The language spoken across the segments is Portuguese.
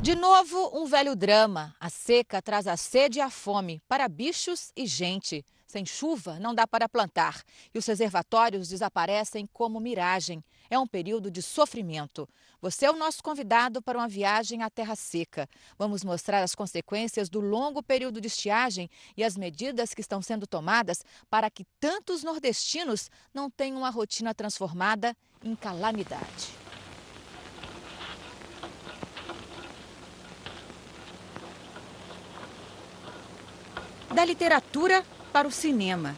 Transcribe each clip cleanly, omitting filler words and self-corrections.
De novo, um velho drama. A seca traz a sede e a fome para bichos e gente. Sem chuva, não dá para plantar. E os reservatórios desaparecem como miragem. É um período de sofrimento. Você é o nosso convidado para uma viagem à terra seca. Vamos mostrar as consequências do longo período de estiagem e as medidas que estão sendo tomadas para que tantos nordestinos não tenham uma rotina transformada em calamidade. Da literatura para o cinema.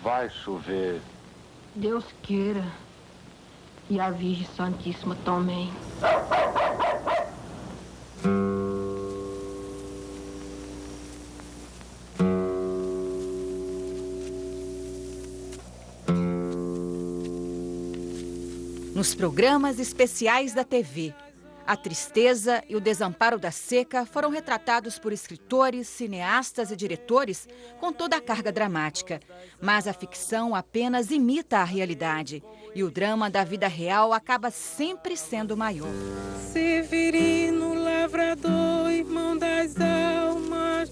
Vai chover. Deus queira. E a Virgem Santíssima também. Nos programas especiais da TV, a tristeza e o desamparo da seca foram retratados por escritores, cineastas e diretores com toda a carga dramática. Mas a ficção apenas imita a realidade. E o drama da vida real acaba sempre sendo maior. Severino, lavrador, irmão das almas.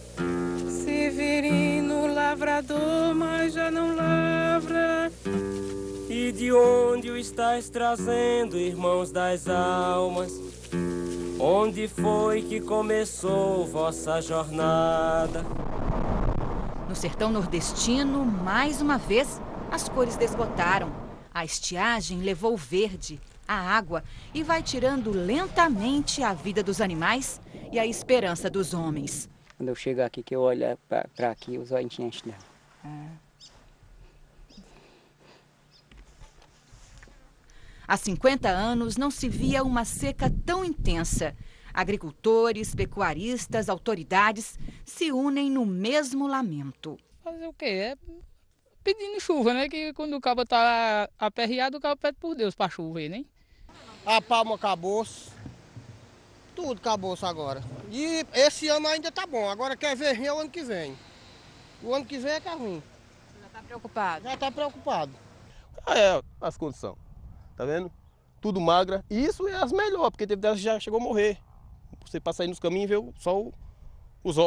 Severino, lavrador, mas já não lavra. E de onde o estás trazendo, irmãos das almas? Onde foi que começou vossa jornada? No sertão nordestino, mais uma vez, as cores desbotaram. A estiagem levou o verde, a água e vai tirando lentamente a vida dos animais e a esperança dos homens. Quando eu chego aqui, que eu olho para aqui, os olhos enchem dela. Há 50 anos não se via uma seca tão intensa. Agricultores, pecuaristas, autoridades se unem no mesmo lamento. Fazer o quê? É pedindo chuva, né? Que quando o cabo está aperreado, o cabo pede por Deus para chover, né? A palma acabou-se. Tudo acabou-se agora. E esse ano ainda tá bom. Agora quer ver é o ano que vem. O ano que vem é que é ruim. Já está preocupado? Já está preocupado. As condições. Tá vendo? Tudo magra. E isso é as melhores, porque teve delas que já chegou a morrer. Você passa aí nos caminhos e vê só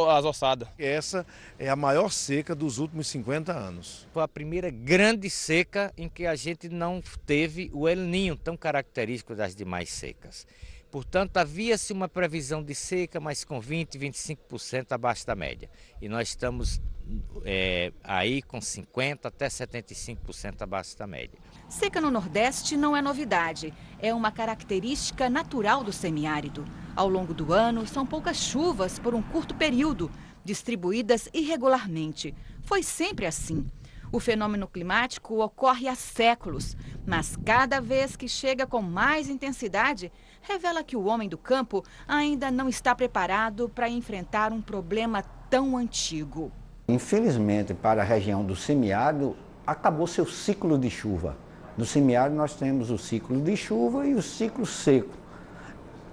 as ossadas. Essa é a maior seca dos últimos 50 anos. Foi a primeira grande seca em que a gente não teve o El Niño tão característico das demais secas. Portanto, havia-se uma previsão de seca, mas com 20%, 25% abaixo da média. E nós estamos aí com 50% até 75% abaixo da média. Seca no Nordeste não é novidade, é uma característica natural do semiárido. Ao longo do ano, são poucas chuvas por um curto período, distribuídas irregularmente. Foi sempre assim. O fenômeno climático ocorre há séculos, mas cada vez que chega com mais intensidade, revela que o homem do campo ainda não está preparado para enfrentar um problema tão antigo. Infelizmente, para a região do semiárido, acabou seu ciclo de chuva. No semiárido nós temos o ciclo de chuva e o ciclo seco.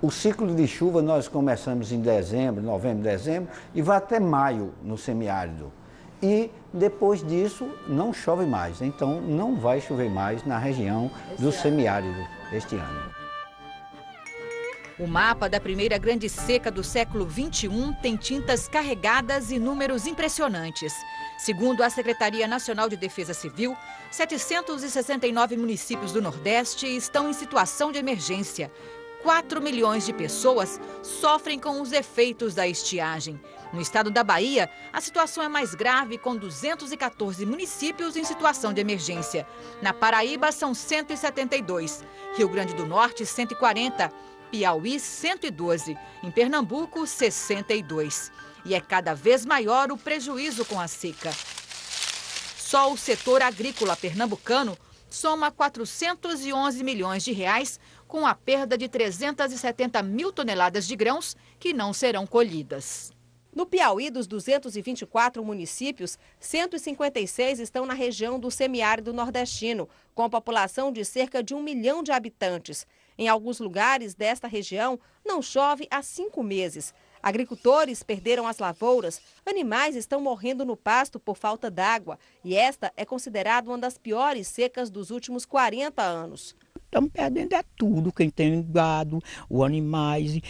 O ciclo de chuva nós começamos em dezembro, novembro, dezembro e vai até maio no semiárido. E depois disso não chove mais, então não vai chover mais na região do semiárido este ano. O mapa da primeira grande seca do século XXI tem tintas carregadas e números impressionantes. Segundo a Secretaria Nacional de Defesa Civil, 769 municípios do Nordeste estão em situação de emergência. 4 milhões de pessoas sofrem com os efeitos da estiagem. No estado da Bahia, a situação é mais grave, com 214 municípios em situação de emergência. Na Paraíba, são 172. Rio Grande do Norte, 140. Piauí, 112. Em Pernambuco, 62. E é cada vez maior o prejuízo com a seca. Só o setor agrícola pernambucano soma 411 milhões de reais, com a perda de 370 mil toneladas de grãos que não serão colhidas. No Piauí, dos 224 municípios, 156 estão na região do semiárido nordestino, com a população de cerca de 1 milhão de habitantes. Em alguns lugares desta região, não chove há 5 meses. Agricultores perderam as lavouras, animais estão morrendo no pasto por falta d'água. E esta é considerada uma das piores secas dos últimos 40 anos. estamos perdendo tudo, quem tem gado, os animais,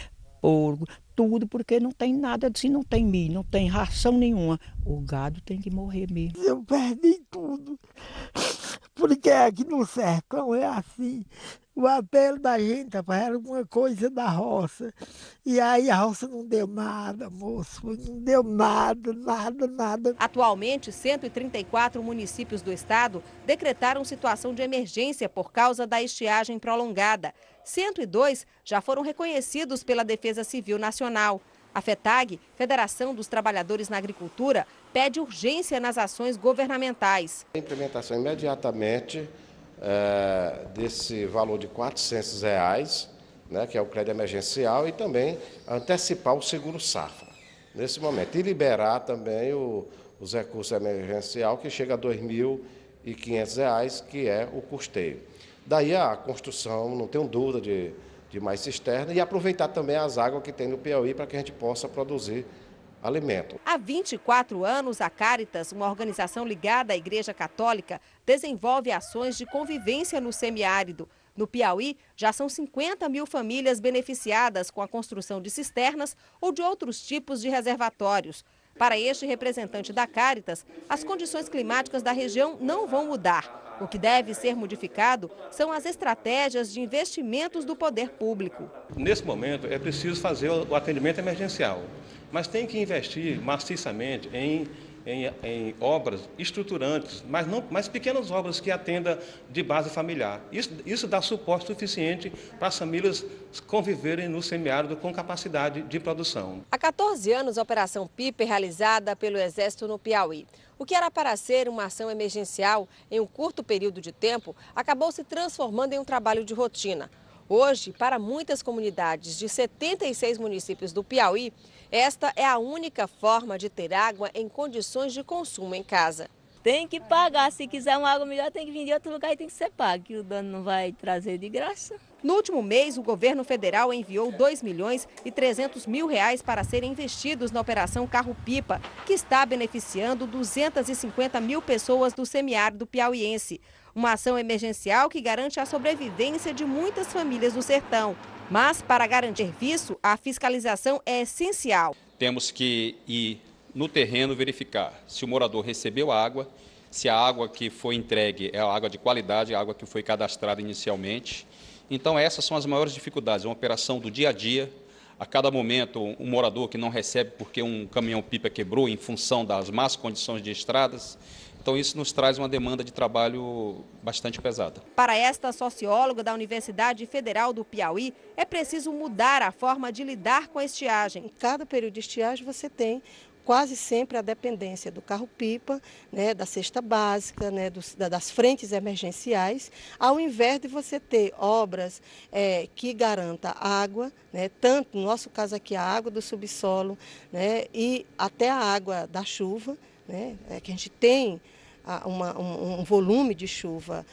porco, tudo, porque não tem nada, se não tem milho, não tem ração nenhuma, o gado tem que morrer mesmo. Eu perdi tudo, porque aqui no sertão é assim, o apelo da gente, rapaz, era uma coisa da roça, e aí a roça não deu nada, moço, não deu nada. Atualmente, 134 municípios do estado decretaram situação de emergência por causa da estiagem prolongada. 102 já foram reconhecidos pela Defesa Civil Nacional. A FETAG, Federação dos Trabalhadores na Agricultura, pede urgência nas ações governamentais. A implementação imediatamente desse valor de R$400, né, que é o crédito emergencial, e também antecipar o seguro-safra nesse momento. E liberar também os recursos emergencial, que chega a R$2.500, que é o custeio. Daí a construção, não tenho dúvida, de mais cisterna, e aproveitar também as águas que tem no Piauí para que a gente possa produzir alimento. Há 24 anos, a Cáritas, uma organização ligada à Igreja Católica, desenvolve ações de convivência no semiárido. No Piauí, já são 50 mil famílias beneficiadas com a construção de cisternas ou de outros tipos de reservatórios. Para este representante da Cáritas, as condições climáticas da região não vão mudar. O que deve ser modificado são as estratégias de investimentos do poder público. Nesse momento, é preciso fazer o atendimento emergencial, mas tem que investir maciçamente em obras estruturantes, mas pequenas obras que atendam de base familiar. Isso dá suporte suficiente para as famílias conviverem no semiárido com capacidade de produção. Há 14 anos, a Operação Pipa é realizada pelo Exército no Piauí. O que era para ser uma ação emergencial em um curto período de tempo, acabou se transformando em um trabalho de rotina. Hoje, para muitas comunidades de 76 municípios do Piauí, esta é a única forma de ter água em condições de consumo em casa. Tem que pagar, se quiser uma água melhor tem que vir de outro lugar e tem que ser pago, que o dono não vai trazer de graça. No último mês, o governo federal enviou R$2.300.000 para serem investidos na Operação Carro-Pipa, que está beneficiando 250 mil pessoas do semiárido piauiense. Uma ação emergencial que garante a sobrevivência de muitas famílias do sertão. Mas, para garantir isso, a fiscalização é essencial. Temos que ir no terreno verificar se o morador recebeu água, se a água que foi entregue é a água de qualidade, a água que foi cadastrada inicialmente. Então, essas são as maiores dificuldades, é uma operação do dia a dia. A cada momento, um morador que não recebe porque um caminhão-pipa quebrou em função das más condições de estradas. Então, isso nos traz uma demanda de trabalho bastante pesada. Para esta socióloga da Universidade Federal do Piauí, é preciso mudar a forma de lidar com a estiagem. Em cada período de estiagem, você tem quase sempre a dependência do carro-pipa, né, da cesta básica, né, das frentes emergenciais, ao invés de você ter obras que garanta água, né, tanto, no nosso caso aqui, a água do subsolo, né, e até a água da chuva, né, que a gente tem um volume de chuva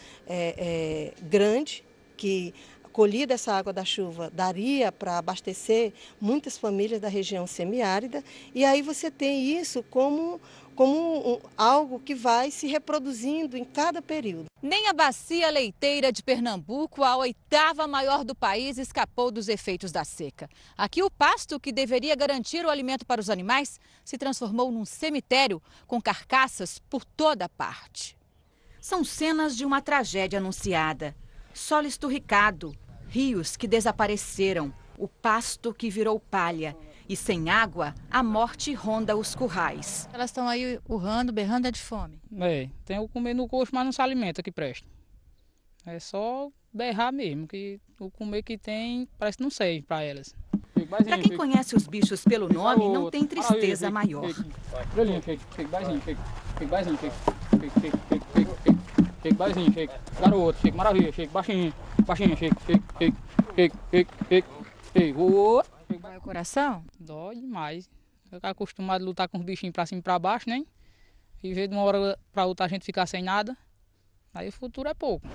grande, que colhida essa água da chuva daria para abastecer muitas famílias da região semiárida, e aí você tem isso como algo que vai se reproduzindo em cada período. Nem a bacia leiteira de Pernambuco, a 8ª maior do país, escapou dos efeitos da seca. Aqui o pasto, que deveria garantir o alimento para os animais, se transformou num cemitério com carcaças por toda parte. São cenas de uma tragédia anunciada. Solo esturricado, rios que desapareceram, o pasto que virou palha. E sem água, a morte ronda os currais. Elas estão aí urrando, berrando de fome. Tem o comer no coxo, mas não se alimenta que presta. É só berrar mesmo, que o comer que tem parece que não serve para elas. Para quem conhece os bichos pelo nome, não tem tristeza maior. Fica baixinho, fica garoto, fica maravilha, fica baixinho, fica. Dói o coração? Dói demais. Ficar acostumado a lutar com os bichinhos pra cima e pra baixo, né? E ver de uma hora pra outra a gente ficar sem nada. Aí o futuro é pouco.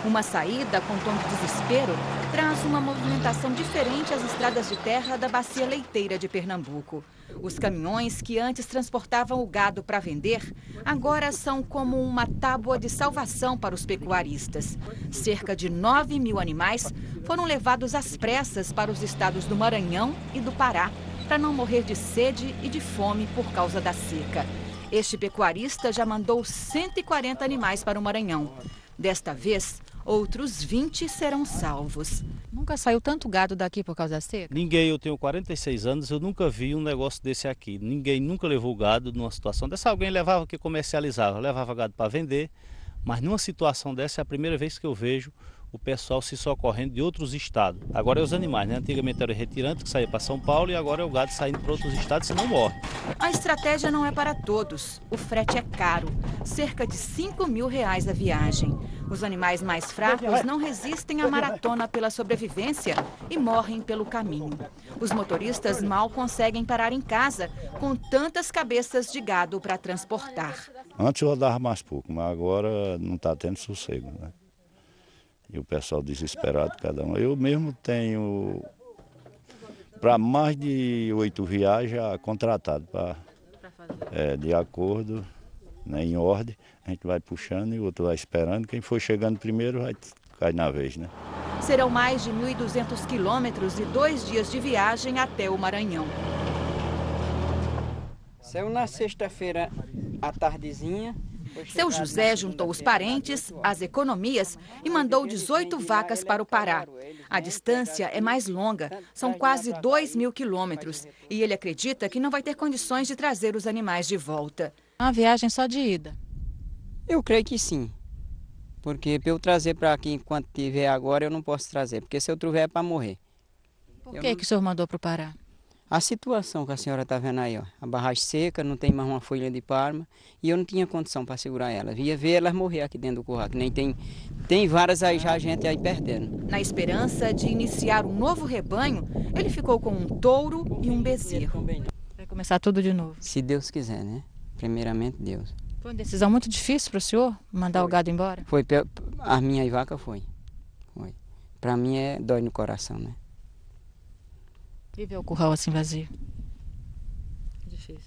Uma saída com tom de desespero traz uma movimentação diferente às estradas de terra da bacia leiteira de Pernambuco. Os caminhões que antes transportavam o gado para vender, agora são como uma tábua de salvação para os pecuaristas. Cerca de 9.000 animais foram levados às pressas para os estados do Maranhão e do Pará, para não morrer de sede e de fome por causa da seca. Este pecuarista já mandou 140 animais para o Maranhão. Desta vez, outros 20 serão salvos. Nunca saiu tanto gado daqui por causa da seca? Ninguém, eu tenho 46 anos, eu nunca vi um negócio desse aqui. Ninguém nunca levou gado numa situação dessa. Alguém levava que comercializava, levava gado para vender, mas numa situação dessa é a primeira vez que eu vejo o pessoal se socorrendo de outros estados. Agora é os animais, né? Antigamente era o retirante que saía para São Paulo e agora é o gado saindo para outros estados e não morre. A estratégia não é para todos. O frete é caro, cerca de R$5.000 a viagem. Os animais mais fracos não resistem à maratona pela sobrevivência e morrem pelo caminho. Os motoristas mal conseguem parar em casa com tantas cabeças de gado para transportar. Antes eu rodava mais pouco, mas agora não está tendo sossego, né? E o pessoal desesperado, cada um. Eu mesmo tenho para mais de 8 viagens já contratado, de acordo, né, em ordem. A gente vai puxando e o outro vai esperando. Quem for chegando primeiro vai cair na vez, né? Serão mais de 1.200 quilômetros e 2 dias de viagem até o Maranhão. Saiu na sexta-feira à tardezinha. Seu José juntou os parentes, as economias e mandou 18 vacas para o Pará. A distância é mais longa, são quase 2.000 quilômetros. E ele acredita que não vai ter condições de trazer os animais de volta. Uma viagem só de ida? Eu creio que sim. Porque para eu trazer para aqui enquanto tiver agora, eu não posso trazer. Porque se eu trouxer é para morrer. Por que o senhor mandou para o Pará? A situação que a senhora está vendo aí, ó, a barragem seca, não tem mais uma folha de palma e eu não tinha condição para segurar elas. Ia ver elas morrer aqui dentro do curral, que nem tem várias aí já, gente aí perdendo. Na esperança de iniciar um novo rebanho, ele ficou com um touro e um bezerro. Vai começar tudo de novo? Se Deus quiser, né? Primeiramente Deus. Foi uma decisão muito difícil para o senhor mandar o gado embora? Foi, a minha vaca foi. Para mim dói no coração, né? Viver o curral assim vazio. Difícil.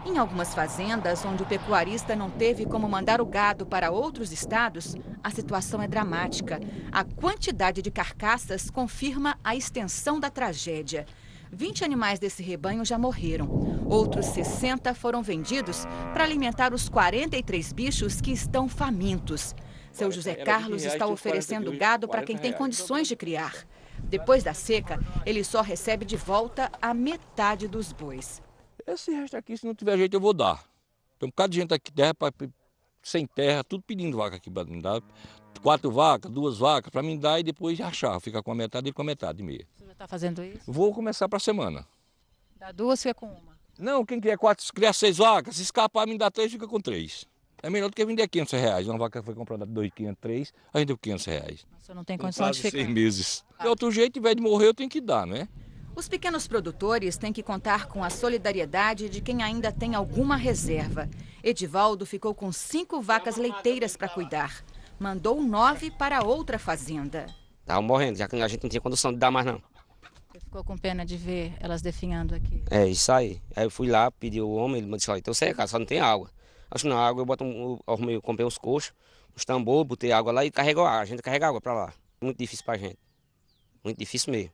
Em algumas fazendas, onde o pecuarista não teve como mandar o gado para outros estados, a situação é dramática. A quantidade de carcaças confirma a extensão da tragédia. 20 animais desse rebanho já morreram. Outros 60 foram vendidos para alimentar os 43 bichos que estão famintos. Seu José Carlos está oferecendo gado para quem tem condições de criar. Depois da seca, ele só recebe de volta a metade dos bois. Esse resto aqui, se não tiver jeito, eu vou dar. Tem um bocado de gente aqui sem terra, tudo pedindo vaca aqui para me dar. 4 vacas, 2 vacas, para mim dar e depois rachar. Fica com a metade e com a metade e meia. Você já está fazendo isso? Vou começar para a semana. Dá 2, fica com 1. Não, quem quer 4, criar 6 vacas, se escapar, me dá 3, fica com 3. É melhor do que vender R$500. Uma vaca foi comprada 2.503, a gente deu R$500. Mas você não tem condição de ficar? 6 meses. De outro jeito, ao invés de morrer, eu tenho que dar, né? Os pequenos produtores têm que contar com a solidariedade de quem ainda tem alguma reserva. Edivaldo ficou com 5 vacas leiteiras para cuidar. Mandou 9 para outra fazenda. Estavam morrendo, já que a gente não tinha condição de dar mais não. Você ficou com pena de ver elas definhando aqui? É, isso aí. Aí eu fui lá, pedi o homem, ele me disse, olha, então você só não tem água. Acho que na água eu comprei uns coxos, uns tambores, botei água lá e carregou água. A gente carrega água para lá. Muito difícil para a gente. Muito difícil mesmo.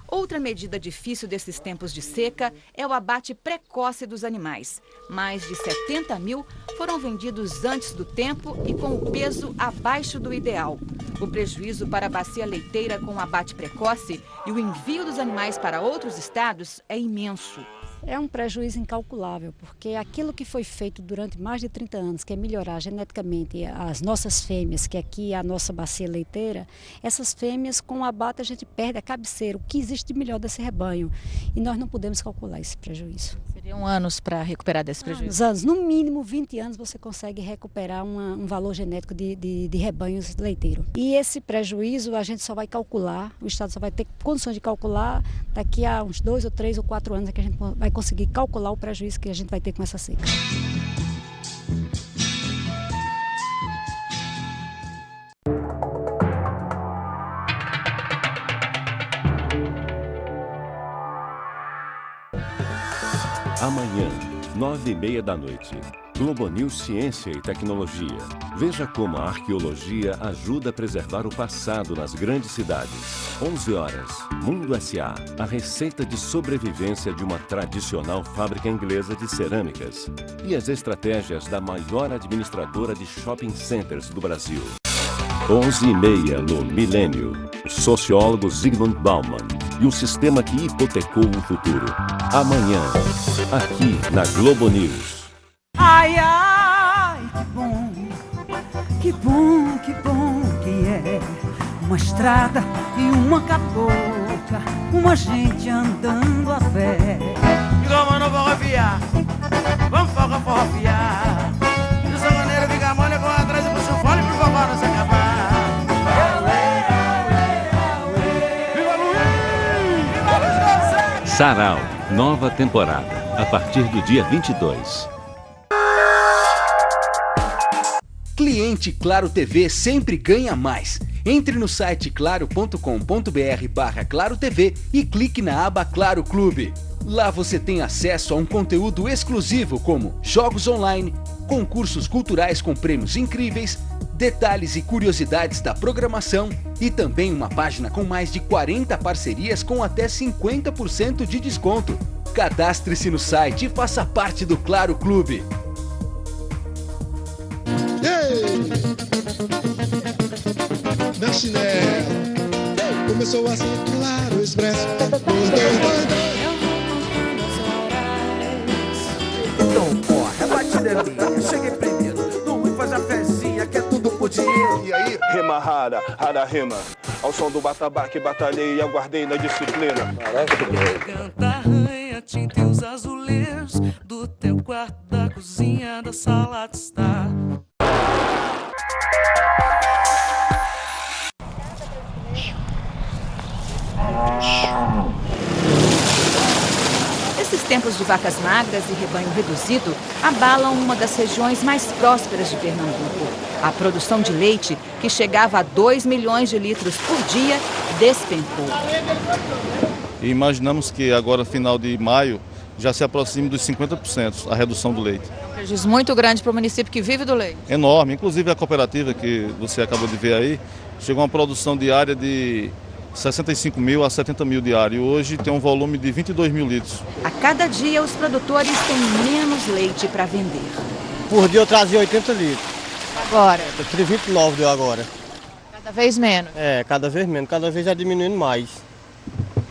Outra medida difícil desses tempos de seca é o abate precoce dos animais. Mais de 70 mil foram vendidos antes do tempo e com o peso abaixo do ideal. O prejuízo para a bacia leiteira com o abate precoce e o envio dos animais para outros estados é imenso. É um prejuízo incalculável, porque aquilo que foi feito durante mais de 30 anos, que é melhorar geneticamente as nossas fêmeas, que aqui é a nossa bacia leiteira, essas fêmeas com o abate a gente perde a cabeceira, o que existe de melhor desse rebanho. E nós não podemos calcular esse prejuízo. Seria Seriam anos para recuperar desse prejuízo? Anos, no mínimo 20 anos você consegue recuperar um valor genético de rebanhos leiteiros. E esse prejuízo a gente só vai calcular, o Estado só vai ter condições de calcular daqui a uns 2 ou 3 ou 4 anos é que a gente vai conseguir calcular o prejuízo que a gente vai ter com essa seca. Amanhã, 9h30 da noite. Globo News Ciência e Tecnologia. Veja como a arqueologia ajuda a preservar o passado nas grandes cidades. 11 horas. Mundo S.A. A receita de sobrevivência de uma tradicional fábrica inglesa de cerâmicas. E as estratégias da maior administradora de shopping centers do Brasil. 11h30 no Milênio. O sociólogo Zygmunt Bauman e o sistema que hipotecou o futuro. Amanhã, aqui na Globo News. Ai, ai, que bom, que bom que é uma estrada e uma cabocla, uma gente andando a pé. Como não vou afiar, vamos forrofiar. E o sangoneiro fica mole com atrás e puxa o fone pro vovó não se acabar. Sarau, nova temporada, a partir do dia 22. Cliente Claro TV sempre ganha mais. Entre no site claro.com.br/Claro TV e clique na aba Claro Clube. Lá você tem acesso a um conteúdo exclusivo como jogos online, concursos culturais com prêmios incríveis, detalhes e curiosidades da programação e também uma página com mais de 40 parcerias com até 50% de desconto. Cadastre-se no site e faça parte do Claro Clube. Na chinela, começou assim, Claro Expresso. Então corre, a batida é minha, cheguei primeiro. Não vou fazer a fezinha, que é tudo por dinheiro. E aí, rima rara, rara rima. Ao som do batabaque, batalhei e aguardei na disciplina. Canta, arranha, tinta e os azulejos do teu quarto, da cozinha, da sala de estar. Esses tempos de vacas magras e rebanho reduzido abalam uma das regiões mais prósperas de Pernambuco. A produção de leite, que chegava a 2 milhões de litros por dia, despencou. E imaginamos que agora, final de maio, já se aproxime dos 50% a redução do leite. Um prejuízo muito grande para o município que vive do leite. Enorme. Inclusive a cooperativa que você acabou de ver aí, chegou a uma produção diária de 65 mil a 70 mil diário. Hoje tem um volume de 22 mil litros. A cada dia, os produtores têm menos leite para vender. Por dia eu trazia 80 litros. Agora? 29 deu agora. Cada vez menos? É, cada vez menos. Cada vez já diminuindo mais.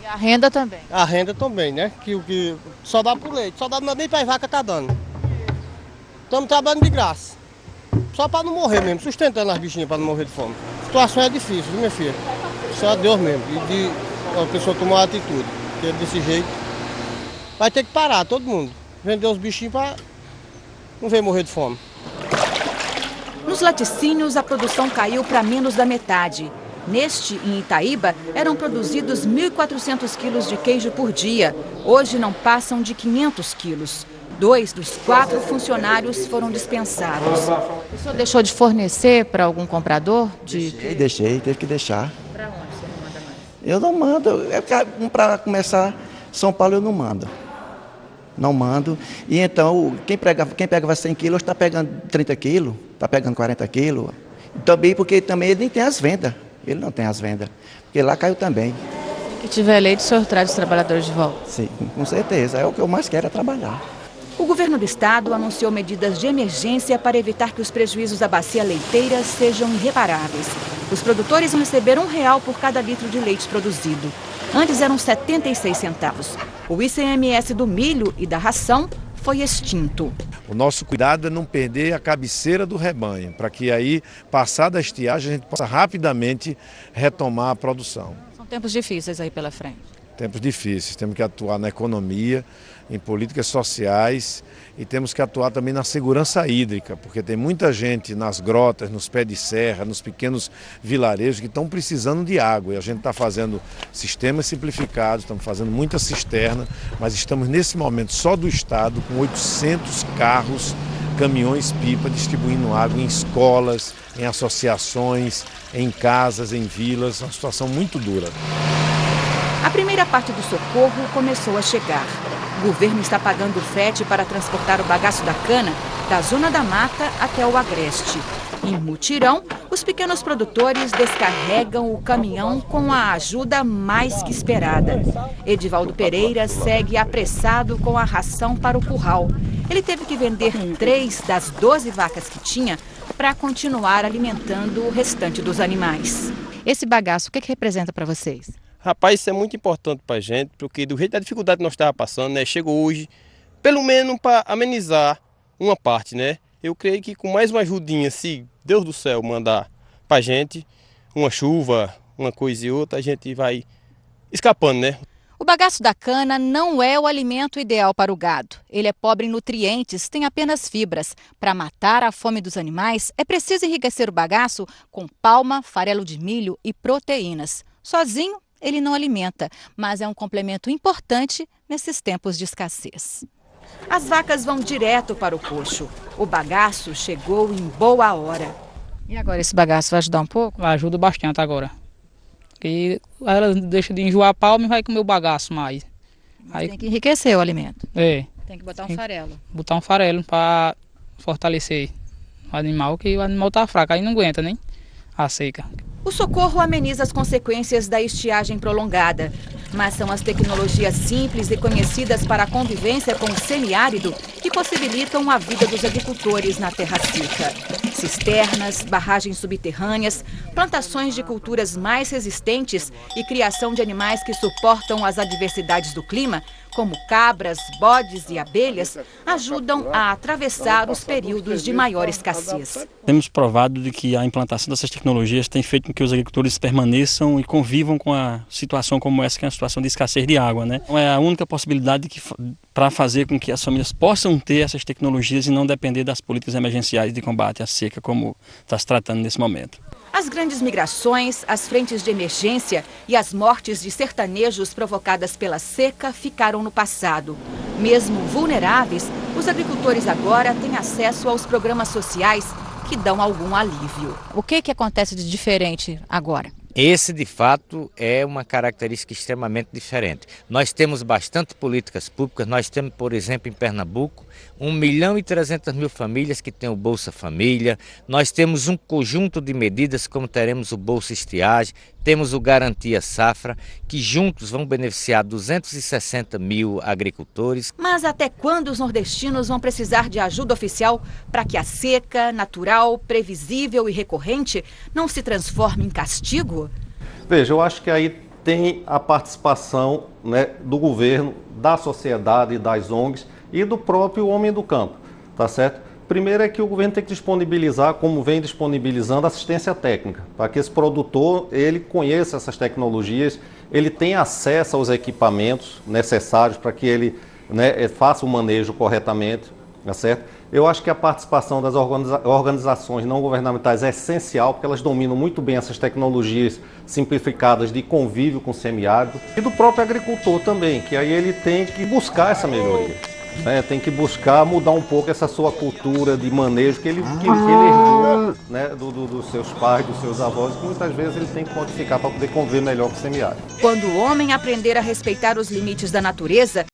E a renda também? A renda também, né? Que só dá pro leite. Só dá nem para vaca tá dando. Estamos trabalhando de graça. Só para não morrer mesmo. Sustentando as bichinhas para não morrer de fome. A situação é difícil, viu, minha filha? Só Deus mesmo. E a pessoa tomar uma atitude. Porque desse jeito vai ter que parar, todo mundo. Vender os bichinhos para não ver morrer de fome. Nos laticínios, a produção caiu para menos da metade. Neste, em Itaíba, eram produzidos 1.400 quilos de queijo por dia. Hoje não passam de 500 quilos. 2 dos 4 funcionários foram dispensados. O senhor deixou de fornecer para algum comprador? Deixei, teve que deixar. Para onde você não manda mais? Eu não mando, para começar, São Paulo eu não mando. Não mando. E então, quem pega 100 quilos está pegando 30 quilos, está pegando 40 quilos. Também porque também ele nem tem as vendas. Ele não tem as vendas, porque lá caiu também. Se tiver leite, o senhor traz os trabalhadores de volta? Sim, com certeza. É o que eu mais quero, é trabalhar. O governo do estado anunciou medidas de emergência para evitar que os prejuízos da bacia leiteira sejam irreparáveis. Os produtores vão receber R$1 por cada litro de leite produzido. Antes eram 76 centavos. O ICMS do milho e da ração foi extinto. O nosso cuidado é não perder a cabeceira do rebanho, para que aí, passada a estiagem, a gente possa rapidamente retomar a produção. São tempos difíceis aí pela frente. Tempos difíceis, temos que atuar na economia, em políticas sociais e temos que atuar também na segurança hídrica, porque tem muita gente nas grotas, nos pés de serra, nos pequenos vilarejos que estão precisando de água. E a gente está fazendo sistemas simplificados, estamos fazendo muita cisterna, mas estamos nesse momento só do estado com 800 carros, caminhões-pipa distribuindo água em escolas, em associações, em casas, em vilas, uma situação muito dura. A primeira parte do socorro começou a chegar. O governo está pagando frete para transportar o bagaço da cana da zona da mata até o agreste. Em mutirão, os pequenos produtores descarregam o caminhão com a ajuda mais que esperada. Edivaldo Pereira segue apressado com a ração para o curral. Ele teve que vender 3 das 12 vacas que tinha para continuar alimentando o restante dos animais. Esse bagaço, o que representa para vocês? Rapaz, isso é muito importante para a gente, porque do jeito da dificuldade que nós estávamos passando, né, chegou hoje, pelo menos para amenizar uma parte, né? Eu creio que com mais uma ajudinha, se Deus do céu mandar para a gente, uma chuva, uma coisa e outra, a gente vai escapando, né? O bagaço da cana não é o alimento ideal para o gado. Ele é pobre em nutrientes, tem apenas fibras. Para matar a fome dos animais, é preciso enriquecer o bagaço com palma, farelo de milho e proteínas. Sozinho, ele não alimenta, mas é um complemento importante nesses tempos de escassez. As vacas vão direto para o coxo. O bagaço chegou em boa hora. E agora esse bagaço vai ajudar um pouco? Ajuda bastante agora. E ela deixa de enjoar a palma e vai comer o bagaço mais. Aí tem que enriquecer o alimento. É. Tem que botar um farelo. Botar um farelo para fortalecer o animal, que o animal tá fraco, aí não aguenta nem a seca. O socorro ameniza as consequências da estiagem prolongada, mas são as tecnologias simples e conhecidas para a convivência com o semiárido que possibilitam a vida dos agricultores na terra seca. Cisternas, barragens subterrâneas, plantações de culturas mais resistentes e criação de animais que suportam as adversidades do clima, como cabras, bodes e abelhas, ajudam a atravessar os períodos de maior escassez. Temos provado de que a implantação dessas tecnologias tem feito com que os agricultores permaneçam e convivam com a situação como essa, que é a situação de escassez de água, né? É a única possibilidade para fazer com que as famílias possam ter essas tecnologias e não depender das políticas emergenciais de combate à seca, como está se tratando nesse momento. As grandes migrações, as frentes de emergência e as mortes de sertanejos provocadas pela seca ficaram no passado. Mesmo vulneráveis, os agricultores agora têm acesso aos programas sociais que dão algum alívio. O que acontece de diferente agora? Esse, de fato, é uma característica extremamente diferente. Nós temos bastante políticas públicas, nós temos, por exemplo, em Pernambuco, 1.300.000 famílias que têm o Bolsa Família, nós temos um conjunto de medidas como teremos o Bolsa Estiagem, temos o Garantia Safra, que juntos vão beneficiar 260 mil agricultores. Mas até quando os nordestinos vão precisar de ajuda oficial para que a seca, natural, previsível e recorrente não se transforme em castigo? Veja, eu acho que aí tem a participação, né, do governo, da sociedade, das ONGs e do próprio homem do campo, tá certo? Primeiro é que o governo tem que disponibilizar, como vem disponibilizando, assistência técnica, para que esse produtor ele conheça essas tecnologias, ele tenha acesso aos equipamentos necessários para que ele, né, faça o manejo corretamente, tá certo? Eu acho que a participação das organizações não governamentais é essencial, porque elas dominam muito bem essas tecnologias simplificadas de convívio com o semiárido, e do próprio agricultor também, que aí ele tem que buscar essa melhoria. Tem que buscar mudar um pouco essa sua cultura de manejo que ele herdou, né, dos seus pais, dos seus avós, que muitas vezes ele tem que modificar para poder conviver melhor com o semiárido. Quando o homem aprender a respeitar os limites da natureza,